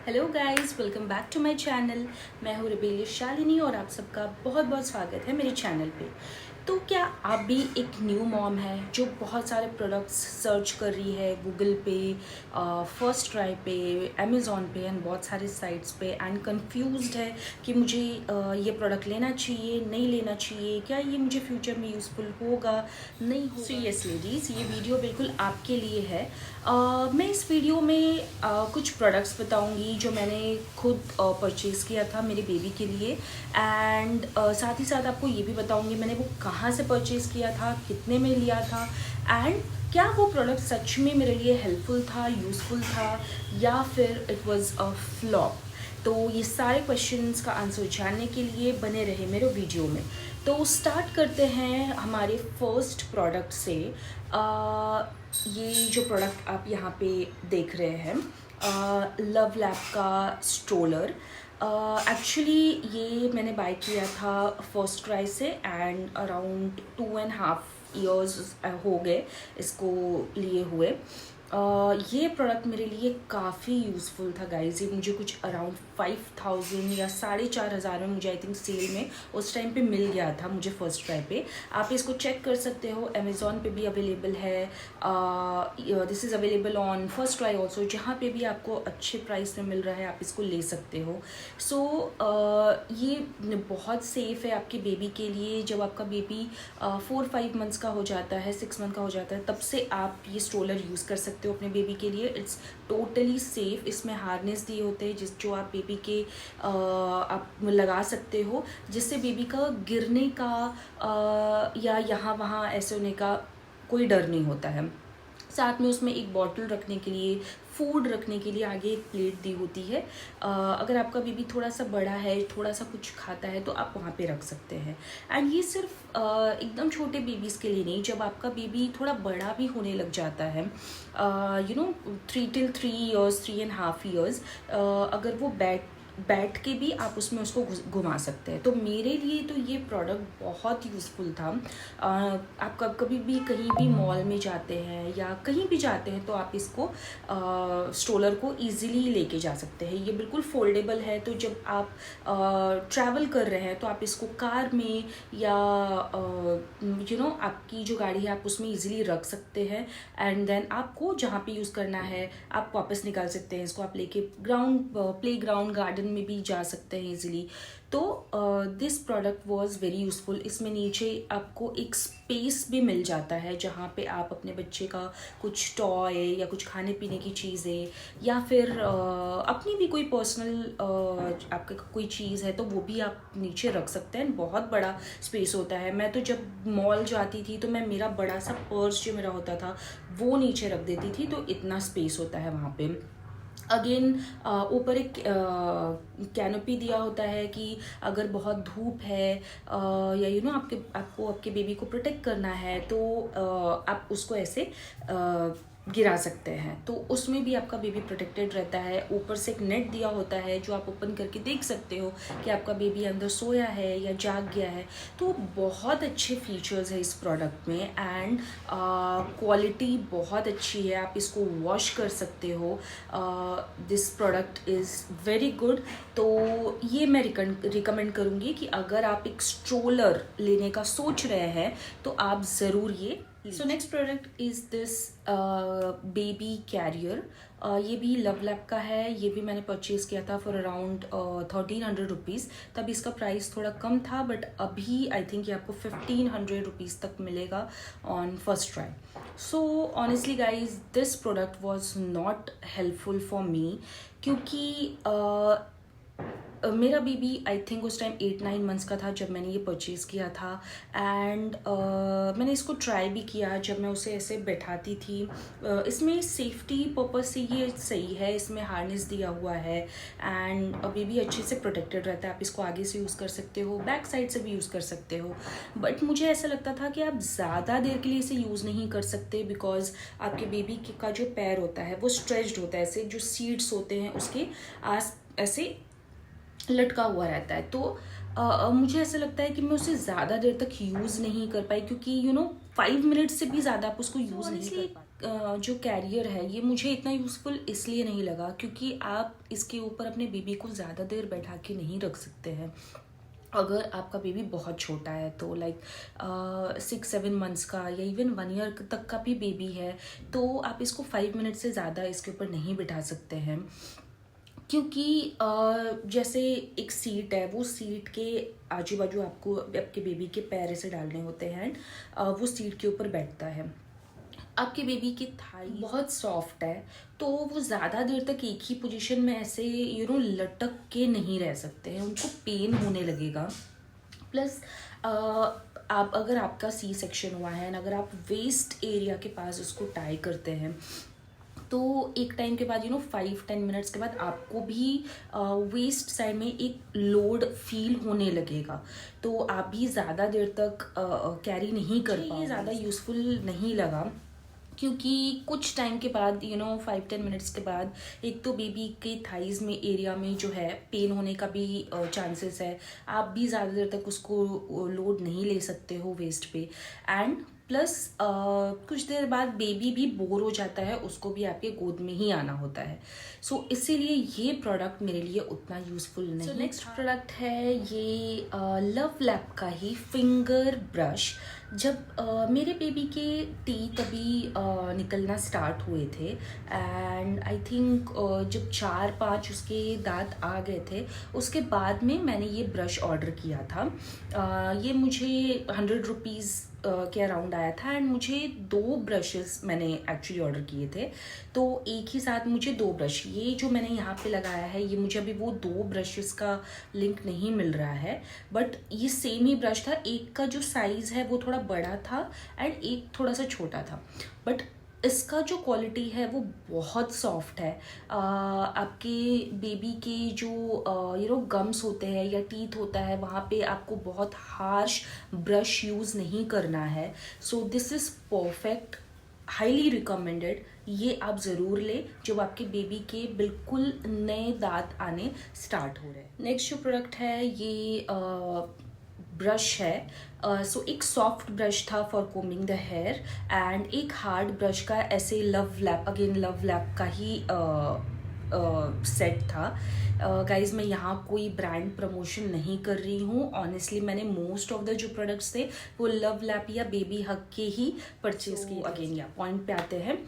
Hello guys, welcome back to my channel. मैं हूँ rebellious Shalini और आप सबका बहुत बहुत स्वागत है मेरे चैनल पे। तो क्या आप भी एक न्यू मॉम है जो बहुत सारे प्रोडक्ट्स सर्च कर रही है गूगल पे, फर्स्ट ट्राई पे, अमेज़ॉन पे एंड बहुत सारे साइट्स पे एंड कंफ्यूज्ड है कि मुझे ये प्रोडक्ट लेना चाहिए नहीं लेना चाहिए, क्या ये मुझे फ्यूचर में यूज़फुल होगा नहीं होगा। सो यस लेडीज़, ये वीडियो बिल्कुल आपके लिए है। मैं इस वीडियो में कुछ प्रोडक्ट्स बताऊंगी जो मैंने खुद परचेज़ किया था मेरे बेबी के लिए एंड साथ ही साथ आपको ये भी बताऊंगी मैंने वो कहाँ से परचेज़ किया था, कितने में लिया था एंड क्या वो प्रोडक्ट सच में मेरे लिए हेल्पफुल था, यूज़फुल था या फिर इट वाज अ फ्लॉप। तो ये सारे क्वेश्चंस का आंसर जानने के लिए बने रहे मेरे वीडियो में। तो स्टार्ट करते हैं हमारे फर्स्ट प्रोडक्ट से। ये जो प्रोडक्ट आप यहाँ पे देख रहे हैं, लव लैब का स्ट्रोलर। एक्चुअली ये मैंने बाय किया था फर्स्ट क्राई से एंड अराउंड 2.5 years हो गए इसको लिए हुए। ये प्रोडक्ट मेरे लिए काफ़ी यूज़फुल था गाइज। ये मुझे कुछ अराउंड 5,000 या 4,500 में मुझे आई थिंक सेल में उस टाइम पे मिल गया था मुझे फर्स्ट ट्राई पे। आप इसको चेक कर सकते हो, अमेज़ॉन पे भी अवेलेबल है। This is available on first try also. जहाँ पे भी आपको अच्छे प्राइस में मिल रहा है आप इसको ले सकते हो। सो ये बहुत सेफ़ है आपके बेबी के लिए। जब आपका बेबी 4-5 मंथ्स का हो जाता है, 6 मंथ का हो जाता है, तब से आप ये स्ट्रोलर यूज़ कर सकते हो अपने बेबी के लिए। It's totally safe. इसमें हार्नेस दिए होते हैं जो आप बेबी के आप लगा सकते हो, जिससे बेबी का गिरने का या यहाँ वहाँ ऐसे होने का कोई डर नहीं होता है। साथ में उसमें एक बॉटल रखने के लिए, फूड रखने के लिए आगे एक प्लेट दी होती है। अगर आपका बेबी थोड़ा सा बड़ा है, थोड़ा सा कुछ खाता है तो आप वहाँ पे रख सकते हैं। एंड ये सिर्फ एकदम छोटे बेबीज़ के लिए नहीं, जब आपका बेबी थोड़ा बड़ा भी होने लग जाता है, 3 till 3 years, 3.5 years, अगर वो बैठ के भी आप उसमें उसको घुमा सकते हैं। तो मेरे लिए तो ये प्रोडक्ट बहुत यूज़फुल था। आप कभी भी कहीं भी मॉल में जाते हैं या कहीं भी जाते हैं तो आप इसको स्ट्रोलर को इजीली लेके जा सकते हैं। ये बिल्कुल फोल्डेबल है, तो जब आप ट्रैवल कर रहे हैं तो आप इसको कार में या आपकी जो गाड़ी है आप उसमें इजीली रख सकते हैं एंड देन आपको जहाँ पे यूज़ करना है आप वापस निकाल सकते हैं इसको। आप लेके प्ले ग्राउंड गार्डन में भी जा सकते हैं इजीली। तो this product was very useful. इसमें नीचे आपको एक स्पेस भी मिल जाता है जहाँ पे आप अपने बच्चे का कुछ टॉय या कुछ खाने पीने की चीज़ें या फिर अपनी भी कोई पर्सनल आपका कोई चीज़ है तो वो भी आप नीचे रख सकते हैं। बहुत बड़ा स्पेस होता है। मैं तो जब मॉल जाती थी तो मैं मेरा बड़ा सा पर्स जो मेरा होता था वो नीचे रख देती थी, तो इतना स्पेस होता है वहाँ पे। अगेन ऊपर एक कैनोपी दिया होता है कि अगर बहुत धूप है या आपको आपके बेबी को प्रोटेक्ट करना है तो आप उसको ऐसे गिरा सकते हैं, तो उसमें भी आपका बेबी प्रोटेक्टेड रहता है। ऊपर से एक नेट दिया होता है जो आप ओपन करके देख सकते हो कि आपका बेबी अंदर सोया है या जाग गया है। तो बहुत अच्छे फीचर्स है इस प्रोडक्ट में एंड क्वालिटी बहुत अच्छी है। आप इसको वॉश कर सकते हो। This product is very good. तो ये मैं रिकमेंड करूँगी कि अगर आप एक स्ट्रोलर लेने का सोच रहे हैं तो आप ज़रूर ये। So next product is this baby carrier. ये भी लव लैब का है। ये भी मैंने परचेज़ किया था फॉर अराउंड 1,300 रुपीज़। तब इसका प्राइस थोड़ा कम था बट अभी आई थिंक ये आपको 1,500 रुपीज़ तक मिलेगा on first try. So honestly guys, this product was not helpful for me क्योंकि मेरा बेबी आई थिंक उस टाइम 8-9 मंथ्स का था जब मैंने ये परचेज़ किया था एंड मैंने इसको ट्राई भी किया जब मैं उसे ऐसे बैठाती थी। इसमें सेफ्टी पर्पज़ से ये सही है, इसमें हार्नेस दिया हुआ है एंड बेबी अच्छे से प्रोटेक्टेड रहता है। आप इसको आगे से यूज़ कर सकते हो, बैक साइड से भी यूज़ कर सकते हो। बट मुझे ऐसा लगता था कि आप ज़्यादा देर के लिए इसे यूज़ नहीं कर सकते बिकॉज आपके बेबी का जो पैर होता है वो स्ट्रेच्ड होता है, ऐसे जो सीड्स होते हैं उसके आस ऐसे लटका हुआ रहता है। तो मुझे ऐसा लगता है कि मैं उसे ज़्यादा देर तक यूज़ नहीं कर पाई क्योंकि 5 मिनट से भी ज़्यादा आप उसको यूज़ नहीं कर पाते। जो कैरियर है ये मुझे इतना यूज़फुल इसलिए नहीं लगा क्योंकि आप इसके ऊपर अपने बेबी को ज़्यादा देर बैठा के नहीं रख सकते हैं। अगर आपका बेबी बहुत छोटा है तो लाइक 6-7 मंथ्स का या इवन 1 ईयर तक का भी बेबी है तो आप इसको 5 मिनट से ज़्यादा इसके ऊपर नहीं बिठा सकते हैं, क्योंकि जैसे एक सीट है, वो सीट के आजू बाजू आपको आपके बेबी के पैर ऐसे डालने होते हैं, वो सीट के ऊपर बैठता है। आपके बेबी की थाई बहुत सॉफ्ट है तो वो ज़्यादा देर तक एक ही पोजीशन में ऐसे लटक के नहीं रह सकते हैं, उनको पेन होने लगेगा। प्लस आप अगर आपका सी सेक्शन हुआ है, अगर आप वेस्ट एरिया के पास उसको टाई करते हैं तो एक टाइम के बाद 5-10 मिनट्स के बाद आपको भी वेस्ट साइड में एक लोड फील होने लगेगा, तो आप भी ज़्यादा देर तक कैरी नहीं कर पाओगे। ये ज़्यादा यूज़फुल नहीं लगा क्योंकि कुछ टाइम के बाद 5-10 मिनट्स के बाद एक तो बेबी के थाइज में एरिया में जो है पेन होने का भी चांसेस है, आप भी ज़्यादा देर तक उसको लोड नहीं ले सकते हो वेस्ट पे, एंड प्लस कुछ देर बाद बेबी भी बोर हो जाता है, उसको भी आपके गोद में ही आना होता है। सो इसीलिए ये प्रोडक्ट मेरे लिए उतना यूज़फुल नहीं। सो नेक्स्ट प्रोडक्ट है ये लव लैब का ही फिंगर ब्रश। जब मेरे बेबी के टीथ अभी निकलना स्टार्ट हुए थे एंड आई थिंक जब 4-5 उसके दांत आ गए थे उसके बाद में मैंने ये ब्रश ऑर्डर किया था। ये मुझे 100 रुपीज़ के अराउंड आया था एंड मुझे 2 ब्रशेस मैंने एक्चुअली ऑर्डर किए थे, तो एक ही साथ मुझे 2 ब्रश, ये जो मैंने यहाँ पे लगाया है ये मुझे अभी वो 2 ब्रशेस का लिंक नहीं मिल रहा है, बट ये सेम ही ब्रश था। एक का जो साइज़ है वो थोड़ा बड़ा था एंड एक थोड़ा सा छोटा था, बट इसका जो क्वालिटी है वो बहुत सॉफ्ट है। आपके बेबी के जो गम्स होते हैं या टीथ होता है वहाँ पे आपको बहुत हार्श ब्रश यूज़ नहीं करना है। So this is perfect, highly recommended. ये आप ज़रूर लें जब आपके बेबी के बिल्कुल नए दांत आने स्टार्ट हो रहे हैं। नेक्स्ट जो प्रोडक्ट है ये ब्रश है। सो एक सॉफ्ट ब्रश था for combing the hair and एक हार्ड ब्रश का ऐसे love lap, again love lap का ही सेट था। गाइज मैं यहाँ कोई ब्रांड प्रमोशन नहीं कर रही हूँ, ऑनेस्टली मैंने मोस्ट ऑफ द जो प्रोडक्ट्स थे वो लव लैप या बेबी हग के ही परचेज किए। अगेन या पॉइंट पे आते हैं,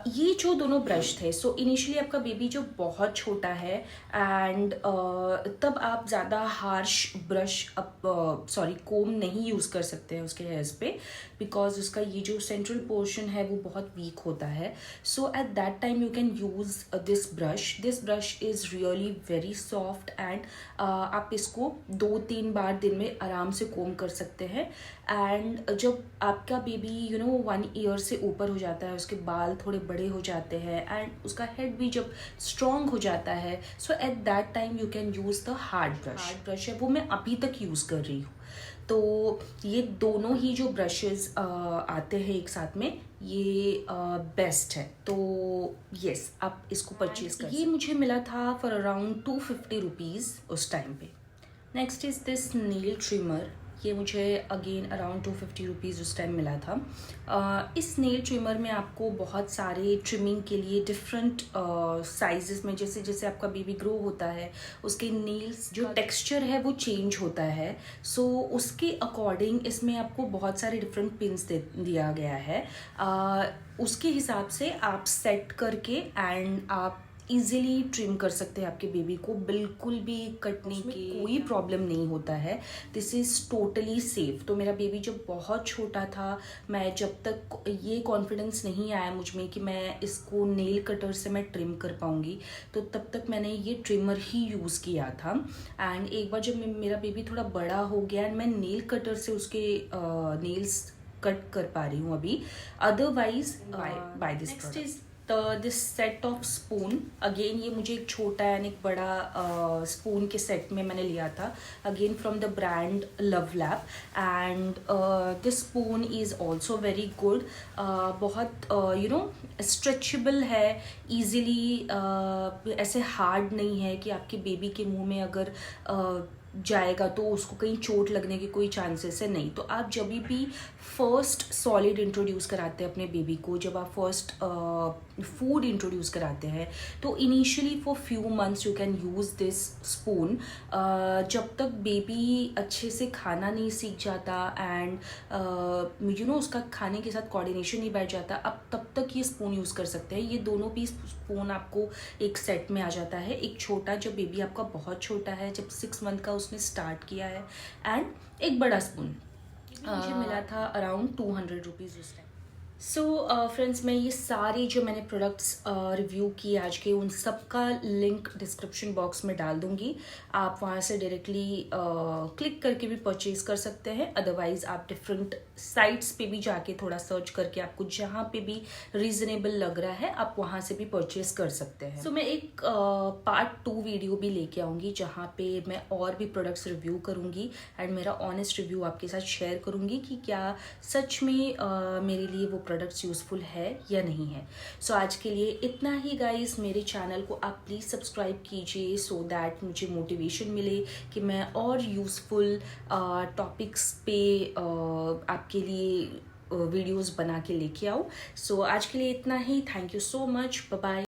ये जो दोनों ब्रश थे, सो इनिशियली आपका बेबी जो बहुत छोटा है एंड तब आप ज़्यादा हार्श ब्रश कोम नहीं यूज़ कर सकते हैं उसके हेयर्स पे, बिकॉज उसका ये जो सेंट्रल पोर्शन है वो बहुत वीक होता है। So at that time you can use this brush is really very soft and आप इसको 2-3 बार दिन में आराम से कोम कर सकते हैं। एंड जब आपका बेबी 1 ईयर से ऊपर हो जाता है, उसके बाल थोड़े बड़े हो जाते हैं एंड उसका हेड भी जब स्ट्रॉन्ग हो जाता है, so at that time you can use the hard brush है, वो मैं अभी तक यूज़ कर रही हूँ। तो ये दोनों ही जो ब्रशेस आते हैं एक साथ में, ये बेस्ट है। तो यस, आप इसको परचेज कर। ये मुझे मिला था फॉर अराउंड 250 रुपीज़ उस टाइम पे। Next is this nail trimmer. ये मुझे अगेन अराउंड 250 रुपीज़ उस टाइम मिला था। इस नेल ट्रिमर में आपको बहुत सारे ट्रिमिंग के लिए डिफरेंट साइजेस में, जैसे जैसे आपका बेबी ग्रो होता है उसके नेल्स जो टेक्सचर है वो चेंज होता है। सो उसके अकॉर्डिंग इसमें आपको बहुत सारे डिफरेंट पिन्स दिया गया है। उसके हिसाब से आप सेट करके एंड आप इजीली ट्रिम कर सकते हैं आपके बेबी को, बिल्कुल भी कटने की कोई प्रॉब्लम नहीं होता है। This is totally safe. तो मेरा बेबी जब बहुत छोटा था, मैं जब तक ये कॉन्फिडेंस नहीं आया मुझ में कि मैं इसको नेल कटर से मैं ट्रिम कर पाऊँगी, तो तब तक मैंने ये ट्रिमर ही यूज़ किया था। एंड एक बार जब मेरा बेबी थोड़ा बड़ा हो गया एंड मैं नेल कटर से उसके नेल्स कट कर पा रही हूँ अभी, otherwise by this product. This set of spoon, again ये मुझे एक छोटा एंड एक बड़ा स्पून के सेट में मैंने लिया था, again from the brand love lab. And this spoon is also very good, बहुत स्ट्रेचेबल है, ईजिली ऐसे हार्ड नहीं है कि आपके बेबी के मुंह में अगर जाएगा तो उसको कहीं चोट लगने के कोई चांसेस है नहीं। तो आप जब भी फर्स्ट सॉलिड इंट्रोड्यूस कराते हैं अपने बेबी को, जब आप फर्स्ट फूड इंट्रोड्यूस कराते हैं, तो initially for few months you can use this spoon. जब तक बेबी अच्छे से खाना नहीं सीख जाता एंड उसका खाने के साथ कोऑर्डिनेशन नहीं बैठ जाता, अब तब तक ये स्पून यूज़ कर सकते हैं। ये दोनों पीस स्पून आपको एक सेट में आ जाता है। एक छोटा, जब बेबी आपका बहुत छोटा है, जब 6 मंथ का उसने स्टार्ट किया है, एंड एक बड़ा स्पून मुझे मिला था अराउंड 200 रुपीज़ उस टाइम। सो फ्रेंड्स, मैं ये सारे जो मैंने प्रोडक्ट्स रिव्यू किए आज के, उन सब का लिंक डिस्क्रिप्शन बॉक्स में डाल दूंगी। आप वहाँ से डायरेक्टली क्लिक करके भी परचेज कर सकते हैं। अदरवाइज आप डिफरेंट साइट्स पे भी जाके थोड़ा सर्च करके आपको जहाँ पे भी रीजनेबल लग रहा है आप वहाँ से भी परचेज कर सकते हैं। सो मैं एक पार्ट 2 वीडियो भी लेके आऊँगी जहाँ पे मैं और भी प्रोडक्ट्स रिव्यू करूँगी एंड मेरा ऑनेस्ट रिव्यू आपके साथ शेयर करूँगी कि क्या सच में मेरे लिए वो प्रोडक्ट्स यूज़फुल है या नहीं है। सो आज के लिए इतना ही गाइस। मेरे चैनल को आप प्लीज़ सब्सक्राइब कीजिए सो दैट मुझे मोटिवेशन मिले कि मैं और यूज़फुल टॉपिक्स पे आपके लिए वीडियोस बना के लेके आऊँ। सो आज के लिए इतना ही। Thank you so much. Bye bye.